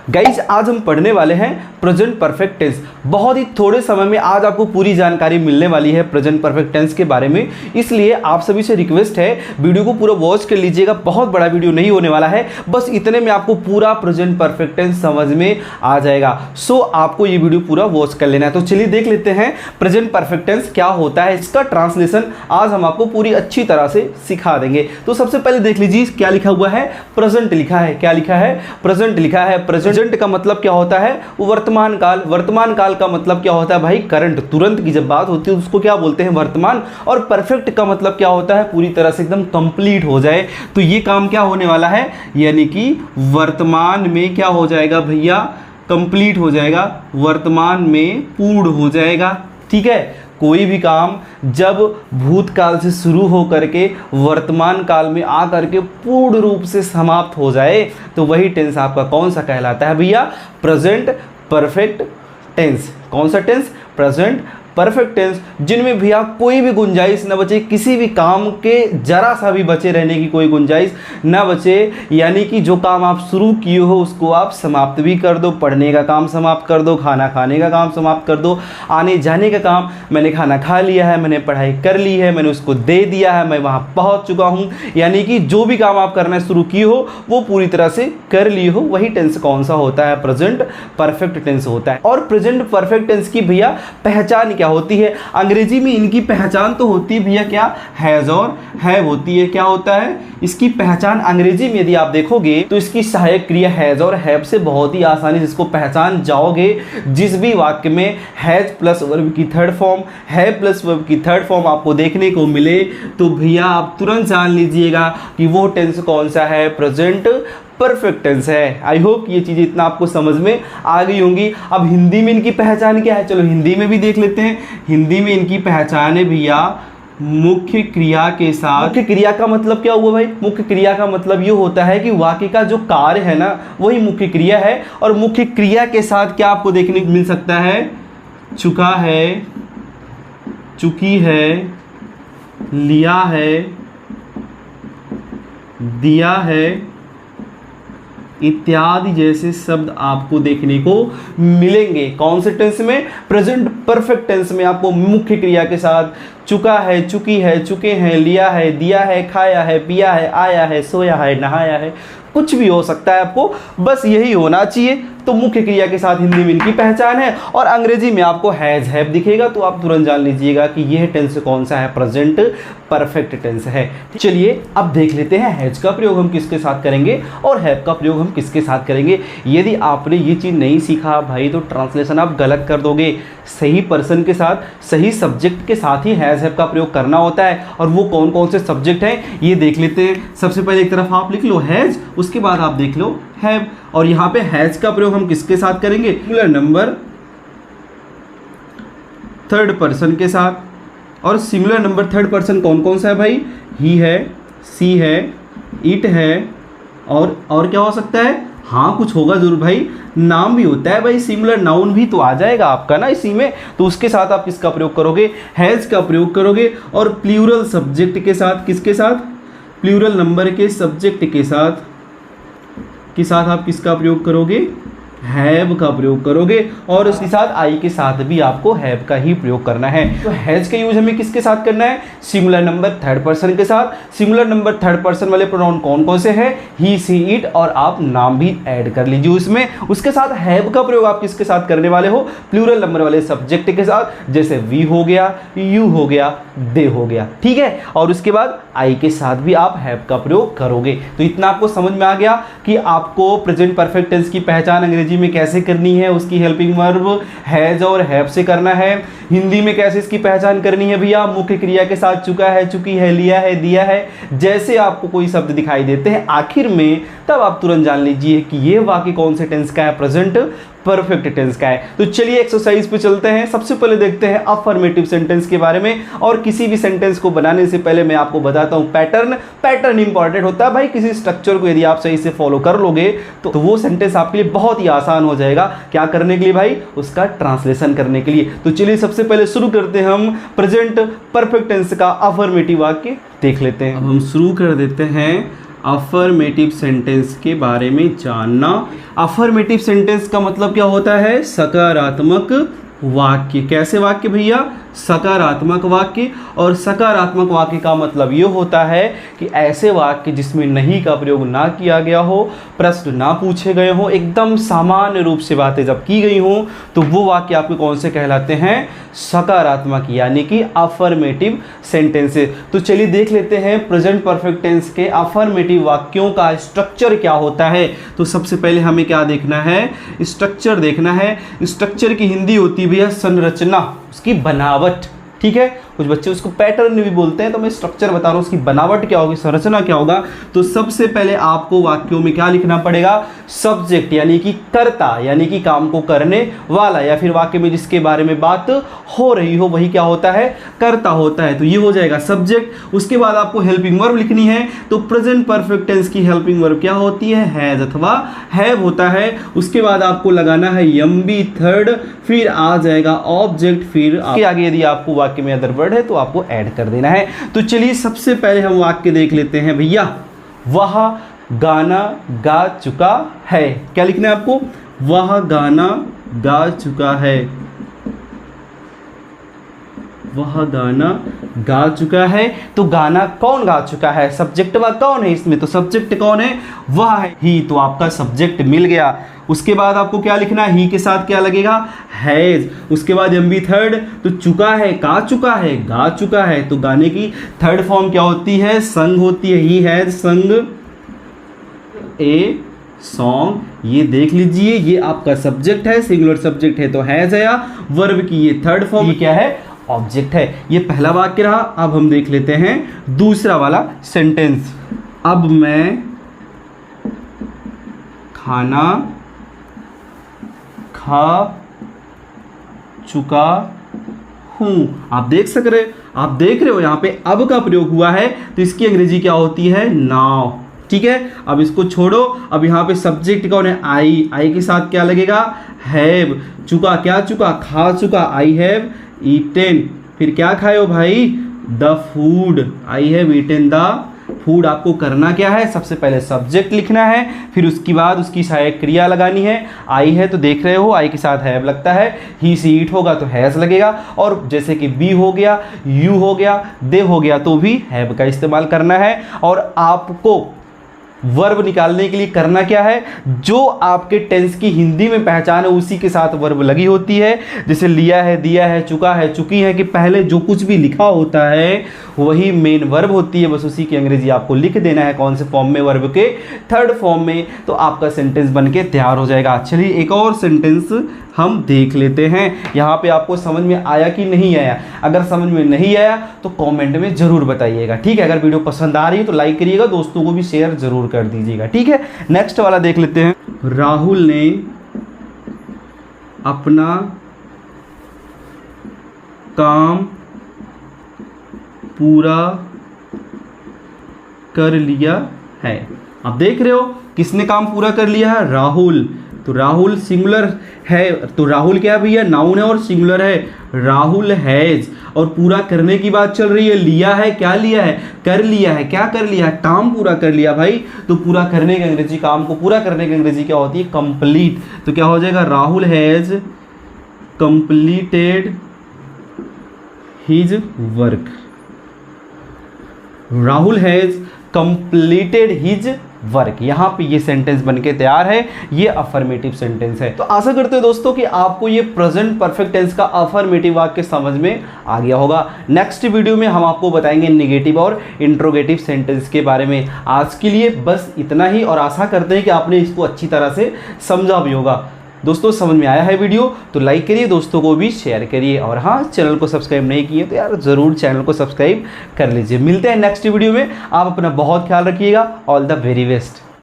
Guys आज हम पढ़ने वाले हैं प्रेजेंट परफेक्ट टेंस। बहुत ही थोड़े समय में आज आपको पूरी जानकारी मिलने वाली है प्रेजेंट परफेक्ट टेंस के बारे में। इसलिए आप सभी से रिक्वेस्ट है वीडियो को पूरा वॉच कर लीजिएगा। बहुत बड़ा वीडियो नहीं होने वाला है, बस इतने में आपको पूरा प्रेजेंट परफेक्ट टेंस समझ में आ जाएगा। सो आपको ये वीडियो पूरा वॉच कर लेना है। तो चलिए देख लेते हैं प्रेजेंट परफेक्ट टेंस क्या होता है। इसका ट्रांसलेशन आज हम आपको पूरी अच्छी तरह से सिखा देंगे। तो सबसे पहले देख लीजिए क्या लिखा हुआ है, प्रेजेंट लिखा है। क्या लिखा है? प्रेजेंट लिखा है। प्रेजेंट का मतलब क्या होता है? वर्तमान काल। वर्तमान काल का मतलब क्या होता है भाई? करंट। तुरंत की जब बात होती है उसको क्या बोलते हैं? वर्तमान। और परफेक्ट का मतलब क्या होता है? पूरी तरह से एकदम कंप्लीट हो जाए। तो ये काम क्या होने वाला है, यानी कि वर्तमान में क्या हो जाएगा भैया? कंप्लीट हो जाएगा, वर्तमान में पूर्ण हो जाएगा। ठीक है, कोई भी काम जब भूतकाल से शुरू हो करके वर्तमान काल में आ करके पूर्ण रूप से समाप्त हो जाए तो वही टेंस आपका कौन सा कहलाता है भैया? Present perfect tense. कौन सा टेंस? प्रेजेंट परफेक्ट टेंस, जिनमें भैया कोई भी गुंजाइश न बचे, किसी भी काम के जरा सा भी बचे रहने की कोई गुंजाइश न बचे। यानी कि जो काम आप शुरू किए हो उसको आप समाप्त भी कर दो। पढ़ने का काम समाप्त कर दो, खाना खाने का काम समाप्त कर दो, आने जाने का काम, मैंने खाना खा लिया है, मैंने पढ़ाई कर ली है, मैंने उसको दे दिया है, मैं वहाँ पहुँच चुका हूँ। यानी कि जो भी काम आप करना शुरू किए हो वो पूरी तरह से कर लिए हो, वही टेंस कौन सा होता है? प्रेजेंट परफेक्ट टेंस होता है। और प्रेजेंट परफेक्ट टेंस की भैया पहचान क्या होती है? अंग्रेजी में इनकी पहचान तो होती है भैया क्या? हैज और हैव होती है। क्या होता है इसकी पहचान? अंग्रेजी में यदि आप देखोगे तो इसकी सहायक क्रिया हैज और हैव से बहुत ही आसानी से इसको पहचान जाओगे। जिस भी वाक्य में हैज प्लस वर्ब की third form, have plus verb की थर्ड फॉर्म आपको देखने को मिले तो भैया आप तुरंत जान लीजिएगा कि वो टेंस कौन सा है? प्रेजेंट परफेक्ट टेंस है। आई होप ये चीज़ें इतना आपको समझ में आ गई होंगी। अब हिंदी में इनकी पहचान क्या है, चलो हिंदी में भी देख लेते हैं। हिंदी में इनकी पहचान है भैया मुख्य क्रिया के साथ। मुख्य क्रिया का मतलब क्या हुआ भाई? मुख्य क्रिया का मतलब ये होता है कि वाक्य का जो कार्य है ना वही मुख्य क्रिया है। और मुख्य क्रिया के साथ क्या आपको देखने को मिल सकता है? चुका है, चुकी है, लिया है, दिया है इत्यादि जैसे शब्द आपको देखने को मिलेंगे। कौन से टेंस में? प्रेजेंट परफेक्ट टेंस में आपको मुख्य क्रिया के साथ चुका है, चुकी है, चुके हैं, लिया है, दिया है, खाया है, पिया है, आया है, सोया है, नहाया है, कुछ भी हो सकता है आपको, बस यही होना चाहिए। तो मुख्य क्रिया के साथ हिंदी में इनकी पहचान है। और अंग्रेजी में आपको हैज हैव दिखेगा तो आप तुरंत जान लीजिएगा कि यह टेंस कौन सा है? प्रेजेंट परफेक्ट टेंस है। चलिए अब देख लेते हैं हैज का प्रयोग हम किसके साथ करेंगे और हैव का प्रयोग हम किसके साथ करेंगे। यदि आपने ये चीज़ नहीं सीखा भाई तो ट्रांसलेशन आप गलत कर दोगे। सही पर्सन के साथ, सही सब्जेक्ट के साथ ही हैज हैव का प्रयोग करना होता है। और वो कौन कौन से सब्जेक्ट हैं ये देख लेते हैं। सबसे पहले एक तरफ आप लिख लो हैज, उसके बाद आप देख लो हैव। और यहाँ पे हैज का प्रयोग हम किसके साथ करेंगे? सिंगुलर नंबर थर्ड पर्सन के साथ। और सिंगुलर नंबर थर्ड पर्सन कौन कौन सा है भाई? ही है, सी है, इट है, और क्या हो सकता है? हाँ कुछ होगा जरूर भाई, नाम भी होता है भाई। सिंगुलर नाउन भी तो आ जाएगा आपका ना इसी में। तो उसके साथ आप किसका प्रयोग करोगे? हैज का प्रयोग करोगे। और प्लूरल सब्जेक्ट के साथ, किसके साथ? प्लूरल नंबर के सब्जेक्ट के साथ आप किसका प्रयोग करोगे? हैव का प्रयोग करोगे। और उसके साथ आई के साथ भी आपको हैव का ही प्रयोग करना है। तो हैज का यूज हमें किसके साथ करना है? सिंगुलर नंबर थर्ड पर्सन के साथ। सिंगुलर नंबर थर्ड पर्सन वाले प्रोनाउन कौन कौन से हैं? ही, सी, इट, और आप नाम भी ऐड कर लीजिए उसमें। उसके साथ हैव का प्रयोग आप किसके साथ करने वाले हो? प्लूरल नंबर वाले सब्जेक्ट के साथ, जैसे वी हो गया, यू हो गया, दे हो गया। ठीक है, और उसके बाद आई के साथ भी आप हैव का प्रयोग करोगे। तो इतना आपको समझ में आ गया कि आपको प्रेजेंट परफेक्ट टेंस की पहचान अंग्रेजी में कैसे करनी है। उसकी हेल्पिंग वर्ब हैज और हैव से करना है। हिंदी में कैसे इसकी पहचान करनी है भैया? मुख्य क्रिया के साथ चुका है, चुकी है, लिया है, दिया है, जैसे आपको कोई शब्द दिखाई देते हैं आखिर में तब आप तुरंत जान लीजिए कि ये वाक्य कौन से टेंस का है? प्रेजेंट परफेक्ट टेंस का है। तो चलिए एक्सरसाइज पे चलते हैं। सबसे पहले देखते हैं अफर्मेटिव सेंटेंस के बारे में। और किसी भी सेंटेंस को बनाने से पहले मैं आपको बताता हूं पैटर्न इंपॉर्टेंट होता है भाई। किसी स्ट्रक्चर को यदि आप सही से फॉलो कर लोगे तो वो सेंटेंस आपके लिए बहुत ही आसान हो जाएगा। क्या करने के लिए भाई? उसका ट्रांसलेशन करने के लिए। तो चलिए सबसे पहले शुरू करते हैं हम प्रेजेंट परफेक्ट टेंस का अफर्मेटिव वाक्य देख लेते हैं। अब हम शुरू कर देते हैं अफर्मेटिव सेंटेंस के बारे में जानना। अफर्मेटिव सेंटेंस का मतलब क्या होता है? सकारात्मक वाक्य। कैसे वाक्य भैया? सकारात्मक वाक्य। और सकारात्मक वाक्य का मतलब ये होता है कि ऐसे वाक्य जिसमें नहीं का प्रयोग ना किया गया हो, प्रश्न ना पूछे गए हो, एकदम सामान्य रूप से बातें जब की गई हो, तो वो वाक्य आपके कौन से कहलाते हैं? सकारात्मक, यानी कि अफर्मेटिव सेंटेंसेस। तो चलिए देख लेते हैं प्रेजेंट परफेक्ट टेंस के अफर्मेटिव वाक्यों का स्ट्रक्चर क्या होता है। तो सबसे पहले हमें क्या देखना है? स्ट्रक्चर देखना है। स्ट्रक्चर की हिंदी होती है भैया संरचना, उसकी बनावट। ठीक है, कुछ बच्चे उसको पैटर्न भी बोलते हैं, तो मैं स्ट्रक्चर बता रहा हूँ उसकी बनावट क्या होगी, संरचना क्या होगा। तो सबसे पहले आपको वाक्यों में क्या लिखना पड़ेगा? सब्जेक्ट, यानी कि कर्ता, यानी कि काम को करने वाला, या फिर वाक्य में जिसके बारे में बात हो रही हो वही क्या होता है? कर्ता होता है। तो ये हो जाएगा सब्जेक्ट। उसके बाद आपको हेल्पिंग वर्ब लिखनी है। तो प्रेजेंट परफेक्ट टेंस की हेल्पिंग वर्ब क्या होती है? हैज अथवा हैव होता है। उसके बाद आपको लगाना है यम्बी थर्ड, फिर आ जाएगा ऑब्जेक्ट, फिर आगे यदि आपको वाक्य में अदर वर्ड है तो आपको ऐड कर देना है। तो चलिए सबसे पहले हम वाक्य देख लेते हैं भैया। वह गाना गा चुका है। क्या लिखना है आपको? वह गाना गा चुका है। वह गाना गा चुका है। तो गाना कौन गा चुका है? सब्जेक्ट वह कौन है इसमें? तो सब्जेक्ट कौन है? वह है, ही। तो आपका सब्जेक्ट मिल गया। उसके बाद आपको क्या लिखना है? ही के साथ क्या लगेगा? हैज। उसके बाद एमबी थर्ड, तो चुका है, गा चुका है, गा चुका है। तो गाने की थर्ड फॉर्म क्या होती है? संग होती है। ही हैज संग ए सॉन्ग। ये देख लीजिए, ये आपका सब्जेक्ट है, सिंगुलर सब्जेक्ट है तो हैज आया। वर्ब की ये थर्ड फॉर्म, ये क्या है? ऑब्जेक्ट है। ये पहला वाक्य रहा। अब हम देख लेते हैं दूसरा वाला सेंटेंस। अब मैं खाना खा चुका हूं। आप देख रहे हो यहां पे अब का प्रयोग हुआ है, तो इसकी अंग्रेजी क्या होती है? नाउ। ठीक है, अब इसको छोड़ो। अब यहां पे सब्जेक्ट कौन है? आई। आई के साथ क्या लगेगा? हैव। चुका, क्या चुका? खा चुका। I have eaten. फिर क्या खाए हो भाई? The food. I have eaten the food. आपको करना क्या है? सबसे पहले सब्जेक्ट लिखना है, फिर उसके बाद उसकी सहायक क्रिया लगानी है। आई है तो देख रहे हो आई के साथ हैव लगता है। ही सी ईट होगा तो हैज लगेगा। और जैसे कि बी हो गया, यू हो गया, दे हो गया, तो भी हैव का इस्तेमाल करना है। और आपको वर्ब निकालने के लिए करना क्या है? जो आपके टेंस की हिंदी में पहचान है उसी के साथ वर्ब लगी होती है। जैसे लिया है, दिया है, चुका है, चुकी है, कि पहले जो कुछ भी लिखा होता है वही मेन वर्ब होती है। बस उसी की अंग्रेजी आपको लिख देना है। कौन से फॉर्म में? वर्ब के थर्ड फॉर्म में। तो आपका सेंटेंस बन के तैयार हो जाएगा। चलिए एक और सेंटेंस हम देख लेते हैं। यहाँ पे आपको समझ में आया कि नहीं आया? अगर समझ में नहीं आया तो कमेंट में ज़रूर बताइएगा। ठीक है, अगर वीडियो पसंद आ रही है तो लाइक करिएगा, दोस्तों को भी शेयर ज़रूर कर दीजिएगा। ठीक है, नेक्स्ट वाला देख लेते हैं। राहुल ने अपना काम पूरा कर लिया है। आप देख रहे हो किसने काम पूरा कर लिया है? राहुल। तो राहुल सिंगुलर है, तो राहुल क्या है भैया? नाउन है और सिंगुलर है। राहुल हैज। और पूरा करने की बात चल रही है। लिया है, क्या लिया है? कर लिया है। क्या कर लिया है? काम पूरा कर लिया भाई। तो पूरा करने की अंग्रेजी, काम को पूरा करने की अंग्रेजी क्या होती है? कंप्लीट। तो क्या हो जाएगा? Rahul has completed his work. Rahul has completed his work. यहाँ पे ये सेंटेंस बनके तैयार है। ये अफर्मेटिव सेंटेंस है। तो आशा करते हो दोस्तों कि आपको ये प्रेजेंट परफेक्ट टेंस का अफर्मेटिव वाक्य समझ में आ गया होगा। नेक्स्ट वीडियो में हम आपको बताएंगे नेगेटिव और इंट्रोगेटिव सेंटेंस के बारे में। आज के लिए बस इतना ही, और आशा करते हैं कि आपने इसको अच्छी तरह से समझा भी होगा। दोस्तों समझ में आया है वीडियो तो लाइक करिए, दोस्तों को भी शेयर करिए, और हाँ चैनल को सब्सक्राइब नहीं किए तो यार ज़रूर चैनल को सब्सक्राइब कर लीजिए। मिलते हैं नेक्स्ट वीडियो में। आप अपना बहुत ख्याल रखिएगा। All the very best.